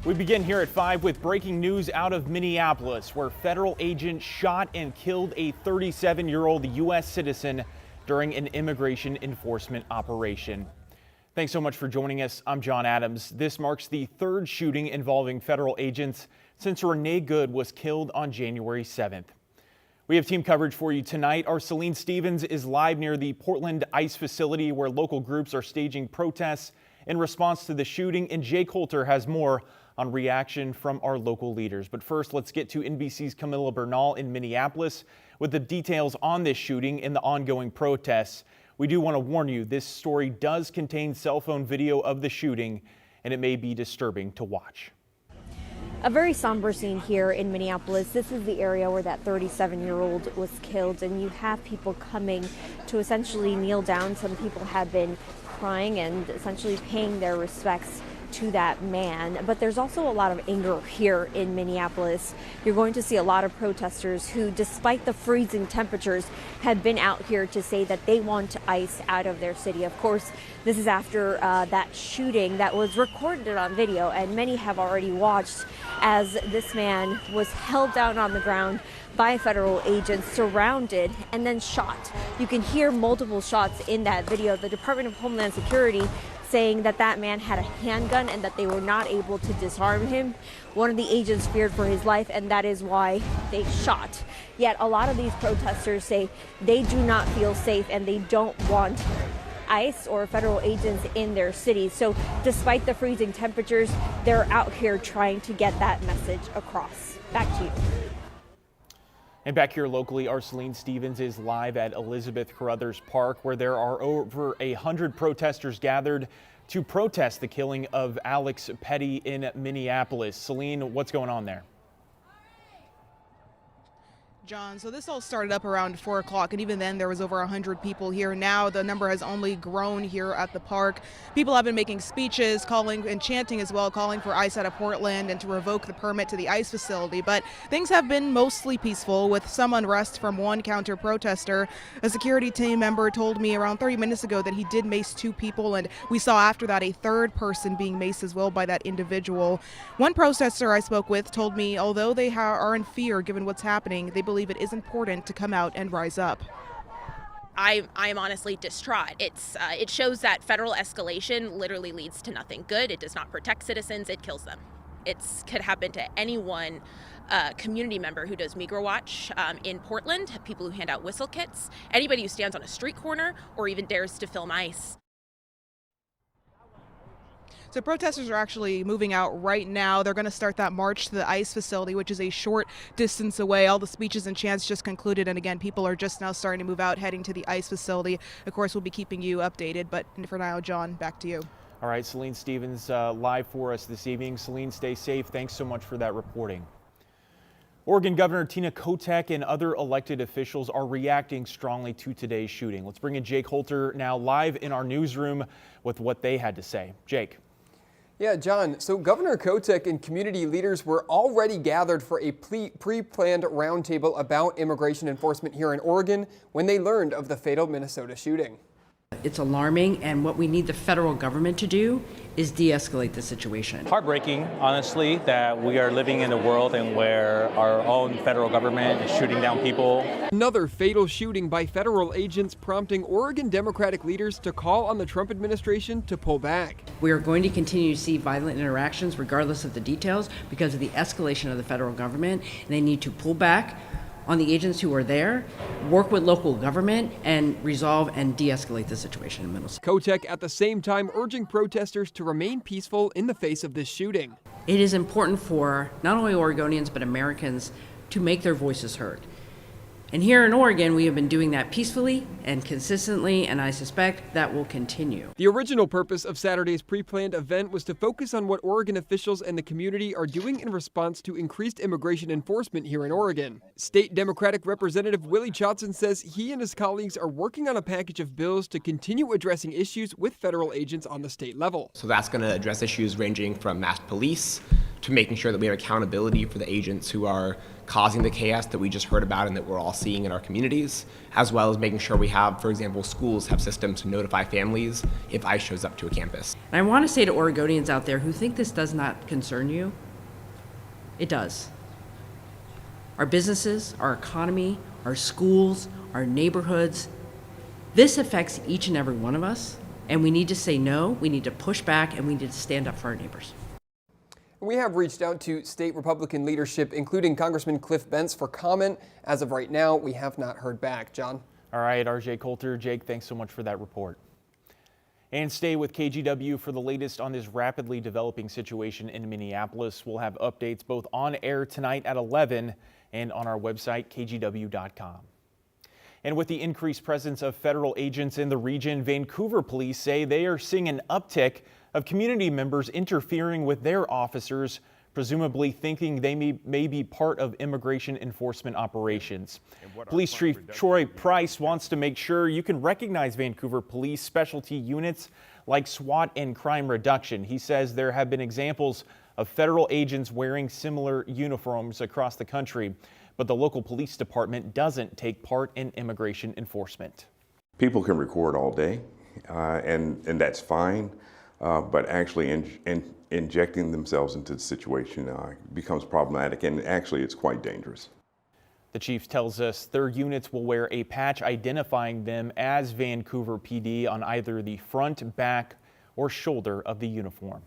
We begin here at 5 with breaking news out of Minneapolis, where federal agents shot and killed a 37-year-old U.S. citizen during an immigration enforcement operation. Thanks so much for joining us. I'm John Adams. This marks the third shooting involving federal agents since Renee Good was killed on January 7th. We have team coverage for you tonight. Our Celine Stevens is live near the Portland ICE facility where local groups are staging protests in response to the shooting, and Jay Coulter has more on reaction from our local leaders. But first, let's get to NBC's Camilla Bernal in Minneapolis with the details on this shooting and the ongoing protests. We do want to warn you, this story does contain cell phone video of the shooting, and it may be disturbing to watch. A very somber scene here in Minneapolis. This is the area where that 37-year-old was killed, and you have people coming to essentially kneel down. Some people have been crying and essentially paying their respects to that man. But there's also a lot of anger here in Minneapolis. You're going to see a lot of protesters who, despite the freezing temperatures, have been out here to say that they want ICE out of their city. Of course, this is after that shooting that was recorded on video, and many have already watched as this man was held down on the ground by federal agents, surrounded, and then shot. You can hear multiple shots in that video. The Department of Homeland Security saying that that man had a handgun and that they were not able to disarm him. One of the agents feared for his life, and that is why they shot. Yet a lot of these protesters say they do not feel safe and they don't want ICE or federal agents in their cities. So despite the freezing temperatures, they're out here trying to get that message across. Back to you. And back here locally, our Celine Stevens is live at Elizabeth Carruthers Park, where there are over 100 protesters gathered to protest the killing of Alex Petty in Minneapolis. Celine, what's going on there? John, so this all started up around 4 o'clock, and even then there was over 100 people here. Now the number has only grown here at the park. People have been making speeches, calling and chanting as well, calling for ICE out of Portland and to revoke the permit to the ICE facility. But things have been mostly peaceful, with some unrest from one counter-protester. A security team member told me around 30 minutes ago that he did mace 2 people, and we saw after that a third person being maced as well by that individual. One protester I spoke with told me although they are in fear given what's happening, they believe it is important to come out and rise up. I am honestly distraught. It shows that federal escalation literally leads to nothing good. It does not protect citizens, it kills them. It could happen to anyone, community member who does Migros Watch in Portland, people who hand out whistle kits, anybody who stands on a street corner or even dares to film ICE. So protesters are actually moving out right now. They're going to start that march to the ICE facility, which is a short distance away. All the speeches and chants just concluded, and again, people are just now starting to move out, heading to the ICE facility. Of course, we'll be keeping you updated, but for now, John, back to you. All right, Celine Stevens live for us this evening. Celine, stay safe. Thanks so much for that reporting. Oregon Governor Tina Kotek and other elected officials are reacting strongly to today's shooting. Let's bring in Jake Holter now live in our newsroom with what they had to say. Jake. Yeah, John, so Governor Kotek and community leaders were already gathered for a pre-planned roundtable about immigration enforcement here in Oregon when they learned of the fatal Minnesota shooting. It's alarming, and what we need the federal government to do is de-escalate the situation. Heartbreaking, honestly, that we are living in a world in where our own federal government is shooting down people. Another fatal shooting by federal agents prompting Oregon Democratic leaders to call on the Trump administration to pull back. We are going to continue to see violent interactions regardless of the details because of the escalation of the federal government. They need to pull back on the agents who are there, work with local government, and resolve and de-escalate the situation in Minnesota. Kotek at the same time urging protesters to remain peaceful in the face of this shooting. It is important for not only Oregonians but Americans to make their voices heard. And here in Oregon, we have been doing that peacefully and consistently, and I suspect that will continue. The original purpose of Saturday's pre-planned event was to focus on what Oregon officials and the community are doing in response to increased immigration enforcement here in Oregon. State Democratic Representative Willie Chotson says he and his colleagues are working on a package of bills to continue addressing issues with federal agents on the state level. So that's going to address issues ranging from masked police to making sure that we have accountability for the agents who are causing the chaos that we just heard about and that we're all seeing in our communities, as well as making sure we have, for example, schools have systems to notify families if ICE shows up to a campus. And I want to say to Oregonians out there who think this does not concern you, it does. Our businesses, our economy, our schools, our neighborhoods, this affects each and every one of us, and we need to say no, we need to push back, and we need to stand up for our neighbors. We have reached out to state Republican leadership, including Congressman Cliff Bentz, for comment. As of right now, we have not heard back. John? All right, RJ Coulter. Jake, thanks so much for that report. And stay with KGW for the latest on this rapidly developing situation in Minneapolis. We'll have updates both on air tonight at 11 and on our website, kgw.com. And with the increased presence of federal agents in the region, Vancouver police say they are seeing an uptick of community members interfering with their officers, presumably thinking they may be part of immigration enforcement operations. Police Chief Troy Price wants to make sure you can recognize Vancouver police specialty units like SWAT and crime reduction. He says there have been examples of federal agents wearing similar uniforms across the country, but the local police department doesn't take part in immigration enforcement. People can record all day, and that's fine. But actually injecting themselves into the situation becomes problematic, and actually it's quite dangerous. The chief tells us their units will wear a patch identifying them as Vancouver PD on either the front, back, or shoulder of the uniform.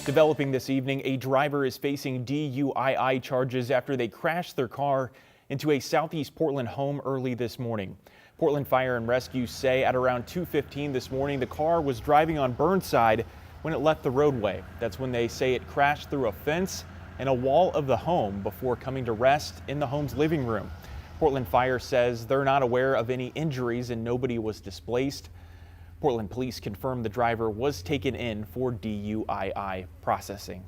Developing this evening, a driver is facing DUII charges after they crashed their car into a southeast Portland home early this morning. Portland Fire and Rescue say at around 2:15 this morning, the car was driving on Burnside when it left the roadway. That's when they say it crashed through a fence and a wall of the home before coming to rest in the home's living room. Portland Fire says they're not aware of any injuries and nobody was displaced. Portland police confirmed the driver was taken in for DUII processing.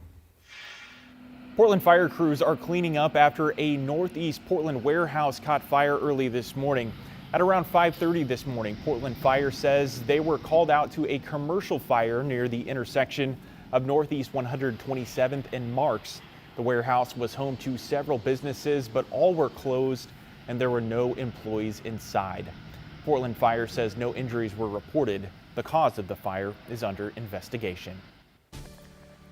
Portland fire crews are cleaning up after a northeast Portland warehouse caught fire early this morning. At around 5:30 this morning, Portland Fire says they were called out to a commercial fire near the intersection of Northeast 127th and Marks. The warehouse was home to several businesses, but all were closed and there were no employees inside. Portland Fire says no injuries were reported. The cause of the fire is under investigation.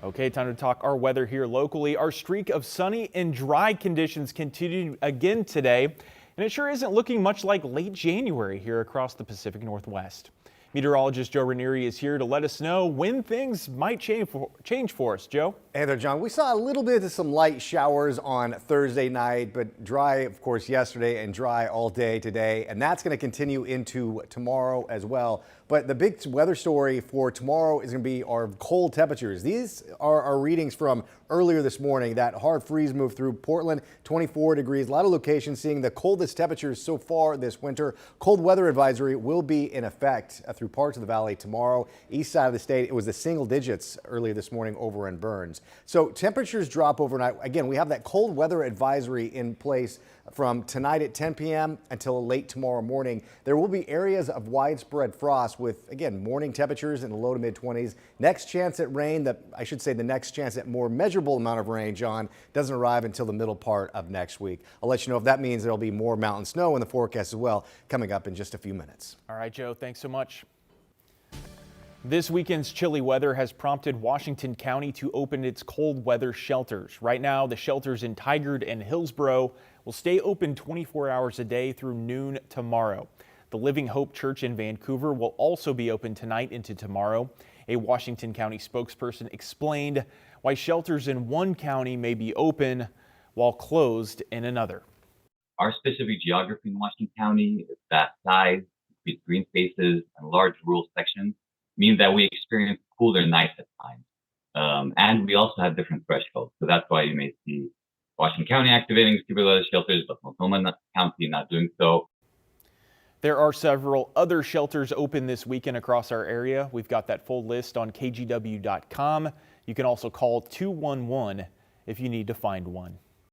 Okay, time to talk our weather here locally. Our streak of sunny and dry conditions continued again today. And it sure isn't looking much like late January here across the Pacific Northwest. Meteorologist Joe Ranieri is here to let us know when things might change for us. Joe? Hey there, John. We saw a little bit of some light showers on Thursday night, but dry, of course, yesterday and dry all day today. And that's going to continue into tomorrow as well. But the big weather story for tomorrow is going to be our cold temperatures. These are our readings from earlier this morning. That hard freeze moved through Portland, 24 degrees. A lot of locations seeing the coldest temperatures so far this winter. Cold weather advisory will be in effect through parts of the valley tomorrow. East side of the state, it was the single digits earlier this morning over in Burns. So temperatures drop overnight. Again, we have that cold weather advisory in place from tonight at 10 p.m. until late tomorrow morning. There will be areas of widespread frost with, again, morning temperatures in the low to mid 20s. Next chance at rain, the next chance at more measurable amount of rain, John, doesn't arrive until the middle part of next week. I'll let you know if that means there'll be more mountain snow in the forecast as well coming up in just a few minutes. All right, Joe, thanks so much. This weekend's chilly weather has prompted Washington County to open its cold weather shelters. Right now, the shelters in Tigard and Hillsborough will stay open 24 hours a day through noon tomorrow. The Living Hope Church in Vancouver will also be open tonight into tomorrow. A Washington County spokesperson explained why shelters in one county may be open while closed in another. Our specific geography in Washington County is that size, with green spaces and large rural sections, means that we experience cooler nights at times. And we also have different thresholds. So that's why you may see Washington County activating super weather shelters, but Multnomah County not doing so. There are several other shelters open this weekend across our area. We've got that full list on kgw.com. You can also call 211 if you need to find one.